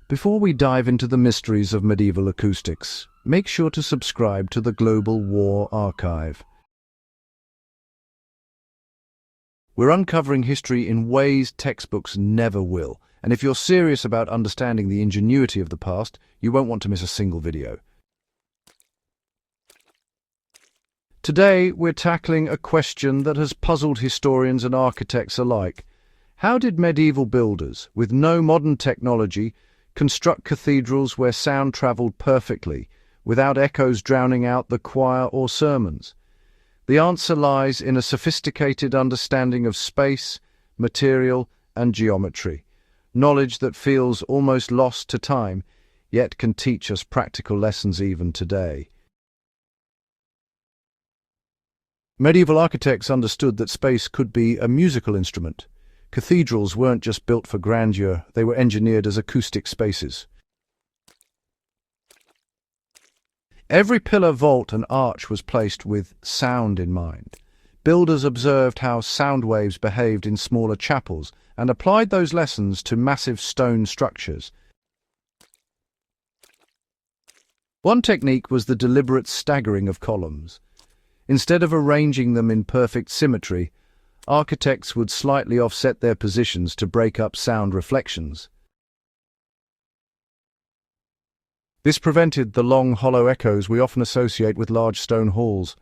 Before we dive into the mysteries of medieval acoustics, make sure to subscribe to the Global War Archive. We're uncovering history in ways textbooks never will, and if you're serious about understanding the ingenuity of the past, you won't want to miss a single video. Today, we're tackling a question that has puzzled historians and architects alike. How did medieval builders, with no modern technology, construct cathedrals where sound travelled perfectly, without echoes drowning out the choir or sermons? The answer lies in a sophisticated understanding of space, material, and geometry, knowledge that feels almost lost to time, yet can teach us practical lessons even today. Medieval architects understood that space could be a musical instrument. Cathedrals weren't just built for grandeur, they were engineered as acoustic spaces. Every pillar, vault, and arch was placed with sound in mind. Builders observed how sound waves behaved in smaller chapels and applied those lessons to massive stone structures. One technique was the deliberate staggering of columns. Instead of arranging them in perfect symmetry, architects would slightly offset their positions to break up sound reflections. This prevented the long, hollow echoes we often associate with large stone halls.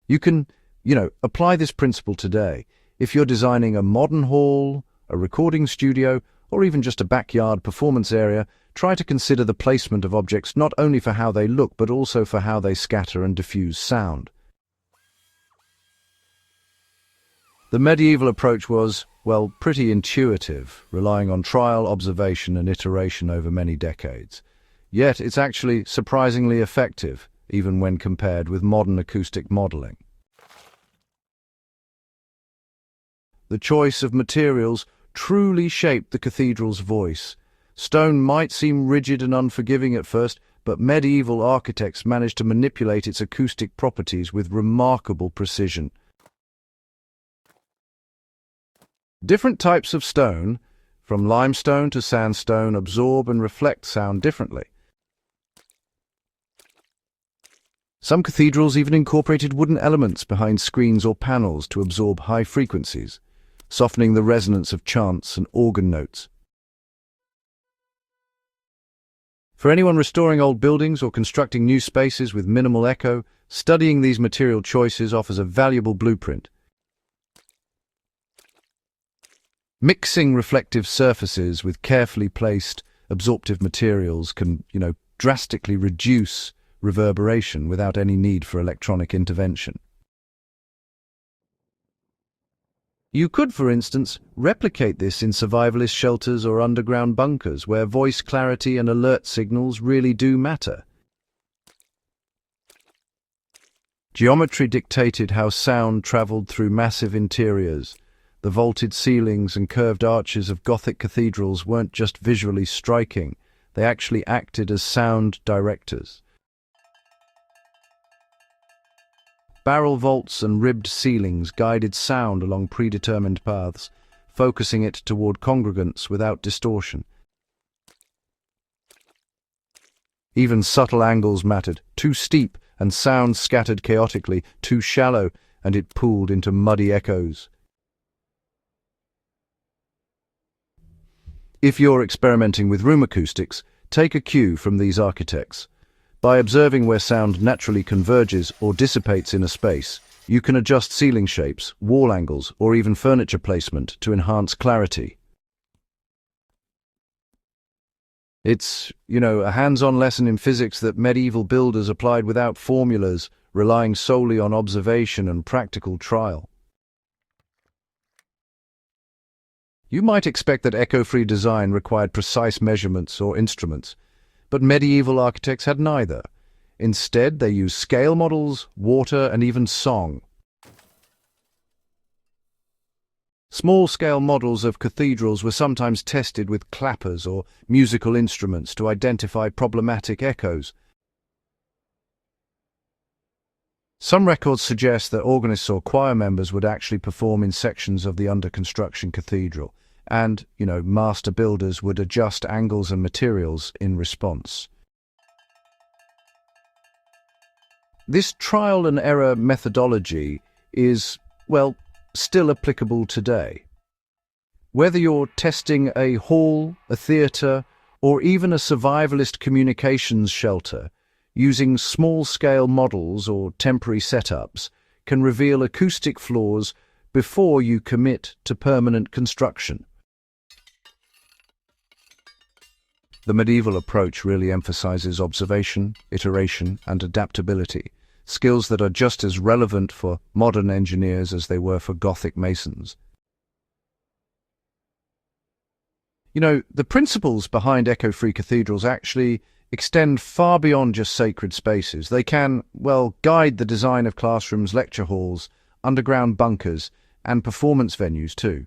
You can, apply this principle today. If you're designing a modern hall, a recording studio, or even just a backyard performance area, try to consider the placement of objects not only for how they look, but also for how they scatter and diffuse sound. The medieval approach was, pretty intuitive, relying on trial, observation, and iteration over many decades. Yet it's actually surprisingly effective, even when compared with modern acoustic modeling. The choice of materials truly shaped the cathedral's voice. Stone might seem rigid and unforgiving at first, but medieval architects managed to manipulate its acoustic properties with remarkable precision. Different types of stone, from limestone to sandstone, absorb and reflect sound differently. Some cathedrals even incorporated wooden elements behind screens or panels to absorb high frequencies, softening the resonance of chants and organ notes. For anyone restoring old buildings or constructing new spaces with minimal echo, studying these material choices offers a valuable blueprint. Mixing reflective surfaces with carefully placed absorptive materials can, drastically reduce reverberation without any need for electronic intervention. You could, for instance, replicate this in survivalist shelters or underground bunkers where voice clarity and alert signals really do matter. Geometry dictated how sound traveled through massive interiors. The vaulted ceilings and curved arches of Gothic cathedrals weren't just visually striking, they actually acted as sound directors. Barrel vaults and ribbed ceilings guided sound along predetermined paths, focusing it toward congregants without distortion. Even subtle angles mattered. Too steep and sound scattered chaotically, too shallow and it pooled into muddy echoes. If you're experimenting with room acoustics, take a cue from these architects. By observing where sound naturally converges or dissipates in a space, you can adjust ceiling shapes, wall angles, or even furniture placement to enhance clarity. It's, a hands-on lesson in physics that medieval builders applied without formulas, relying solely on observation and practical trial. You might expect that echo-free design required precise measurements or instruments, but medieval architects had neither. Instead, they used scale models, water, and even song. Small-scale models of cathedrals were sometimes tested with clappers or musical instruments to identify problematic echoes. Some records suggest that organists or choir members would actually perform in sections of the under-construction cathedral, and, master builders would adjust angles and materials in response. This trial and error methodology is, well, still applicable today. Whether you're testing a hall, a theatre, or even a survivalist communications shelter, using small-scale models or temporary setups can reveal acoustic flaws before you commit to permanent construction. The medieval approach really emphasizes observation, iteration, and adaptability, skills that are just as relevant for modern engineers as they were for Gothic masons. The principles behind echo-free cathedrals actually extend far beyond just sacred spaces. They can, guide the design of classrooms, lecture halls, underground bunkers, and performance venues too.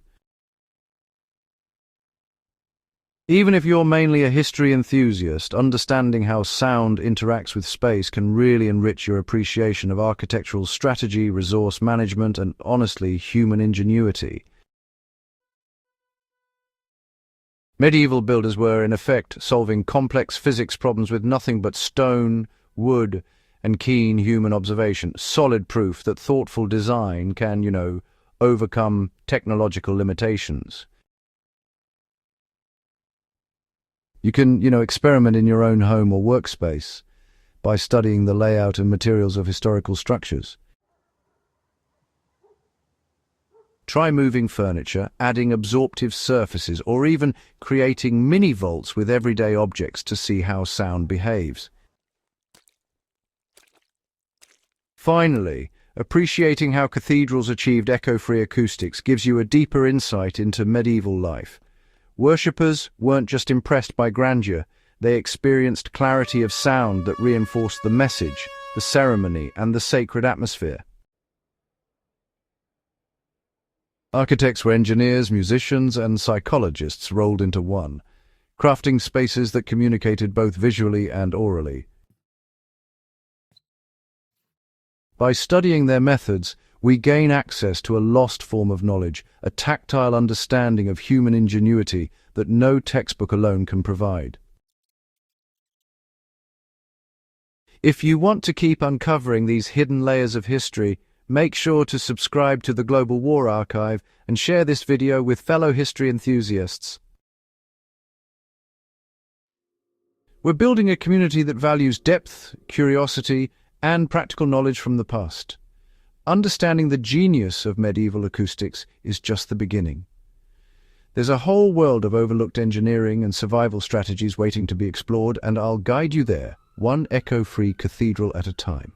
Even if you're mainly a history enthusiast, understanding how sound interacts with space can really enrich your appreciation of architectural strategy, resource management, and, honestly, human ingenuity. Medieval builders were, in effect, solving complex physics problems with nothing but stone, wood, and keen human observation. Solid proof that thoughtful design can, overcome technological limitations. You can, experiment in your own home or workspace by studying the layout and materials of historical structures. Try moving furniture, adding absorptive surfaces, or even creating mini-vaults with everyday objects to see how sound behaves. Finally, appreciating how cathedrals achieved echo-free acoustics gives you a deeper insight into medieval life. Worshippers weren't just impressed by grandeur, they experienced clarity of sound that reinforced the message, the ceremony, and the sacred atmosphere. Architects were engineers, musicians, and psychologists rolled into one, crafting spaces that communicated both visually and orally. By studying their methods, we gain access to a lost form of knowledge, a tactile understanding of human ingenuity that no textbook alone can provide. If you want to keep uncovering these hidden layers of history, make sure to subscribe to the Global War Archive and share this video with fellow history enthusiasts. We're building a community that values depth, curiosity, and practical knowledge from the past. Understanding the genius of medieval acoustics is just the beginning. There's a whole world of overlooked engineering and survival strategies waiting to be explored, and I'll guide you there, one echo-free cathedral at a time.